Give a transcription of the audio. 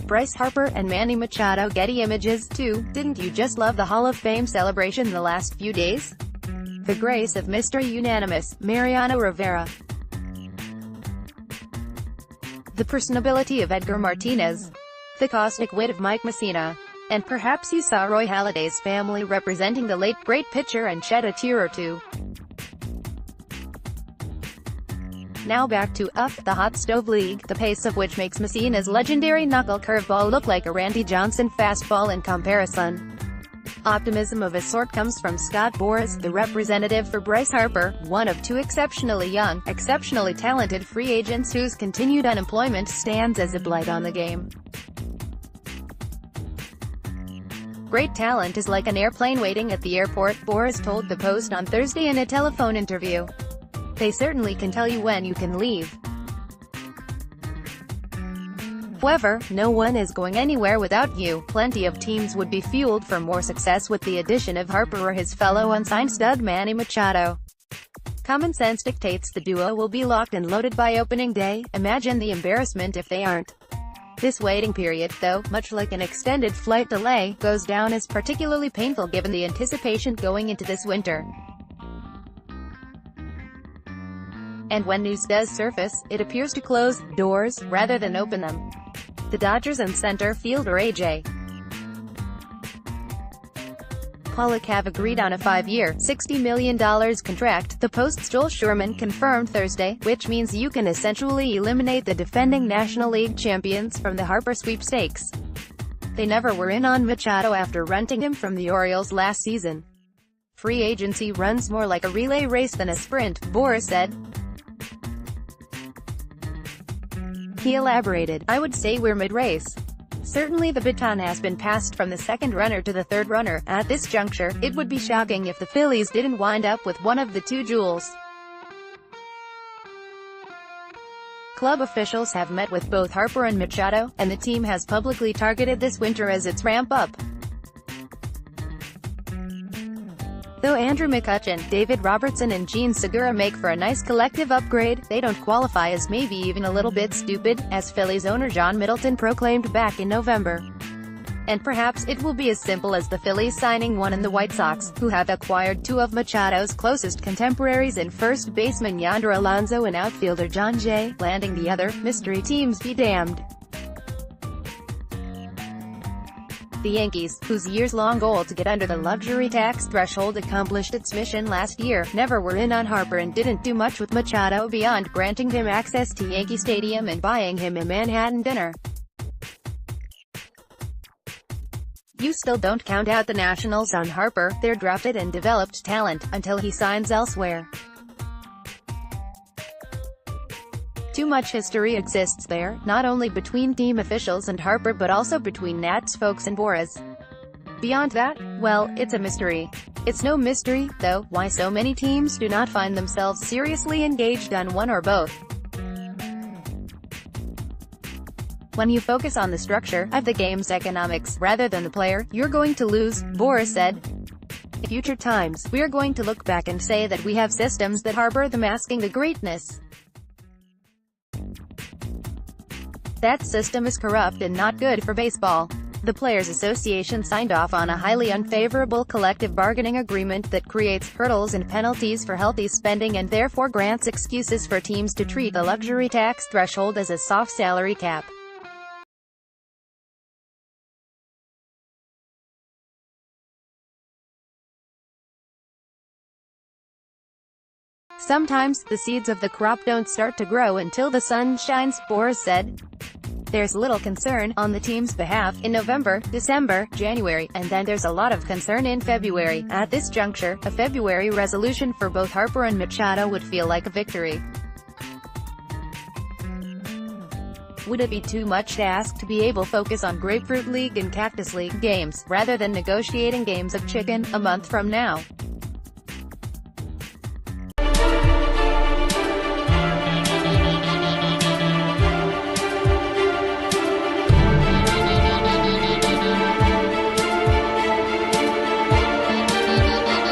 Bryce Harper and Manny Machado. Getty Images. 2. Didn't you just love the Hall of Fame celebration the last few days? The grace of Mr. Unanimous, Mariano Rivera. The personability of Edgar Martinez. The caustic wit of Mike Mussina. And perhaps you saw Roy Halladay's family representing the late great pitcher and shed a tear or two. Now back to the Hot Stove League, the pace of which makes Mussina's legendary knuckle-curveball look like a Randy Johnson fastball in comparison. Optimism of a sort comes from Scott Boras, the representative for Bryce Harper, one of two exceptionally young, exceptionally talented free agents whose continued unemployment stands as a blight on the game. Great talent is like an airplane waiting at the airport, Boras told the Post on Thursday in a telephone interview. They certainly can tell you when you can leave. However, no one is going anywhere without you. Plenty of teams would be fueled for more success with the addition of Harper or his fellow unsigned stud Manny Machado. Common sense dictates the duo will be locked and loaded by opening day. Imagine the embarrassment if they aren't. This waiting period, though, much like an extended flight delay, goes down as particularly painful given the anticipation going into this winter. And when news does surface, it appears to close doors, rather than open them. The Dodgers and center fielder A.J. Pollock have agreed on a 5-year, $60 million contract, the Post's Joel Sherman confirmed Thursday, which means you can essentially eliminate the defending National League champions from the Harper sweepstakes. They never were in on Machado after renting him from the Orioles last season. Free agency runs more like a relay race than a sprint, Boras said. He elaborated, I would say we're mid-race. Certainly the baton has been passed from the second runner to the third runner. At this juncture, it would be shocking if the Phillies didn't wind up with one of the two jewels. Club officials have met with both Harper and Machado, and the team has publicly targeted this winter as its ramp-up. Though Andrew McCutchen, David Robertson and Gene Segura make for a nice collective upgrade, they don't qualify as maybe even a little bit stupid, as Phillies owner John Middleton proclaimed back in November. And perhaps it will be as simple as the Phillies signing one and the White Sox, who have acquired two of Machado's closest contemporaries in first baseman Yonder Alonso and outfielder John Jay, landing the other. Mystery teams be damned. The Yankees, whose years-long goal to get under the luxury tax threshold accomplished its mission last year, never were in on Harper and didn't do much with Machado beyond granting him access to Yankee Stadium and buying him a Manhattan dinner. You still don't count out the Nationals on Harper, their drafted and developed talent, until he signs elsewhere. Too much history exists there, not only between team officials and Harper but also between Nats folks and Boras. Beyond that, well, it's a mystery. It's no mystery, though, why so many teams do not find themselves seriously engaged on one or both. When you focus on the structure of the game's economics, rather than the player, you're going to lose, Boras said. In future times, we're going to look back and say that we have systems that harbor the masking the greatness. That system is corrupt and not good for baseball. The Players Association signed off on a highly unfavorable collective bargaining agreement that creates hurdles and penalties for healthy spending and therefore grants excuses for teams to treat the luxury tax threshold as a soft salary cap. Sometimes, the seeds of the crop don't start to grow until the sun shines, Boras said. There's little concern, on the team's behalf, in November, December, January, and then there's a lot of concern in February. At this juncture, a February resolution for both Harper and Machado would feel like a victory. Would it be too much to ask to be able to focus on Grapefruit League and Cactus League games, rather than negotiating games of chicken, a month from now?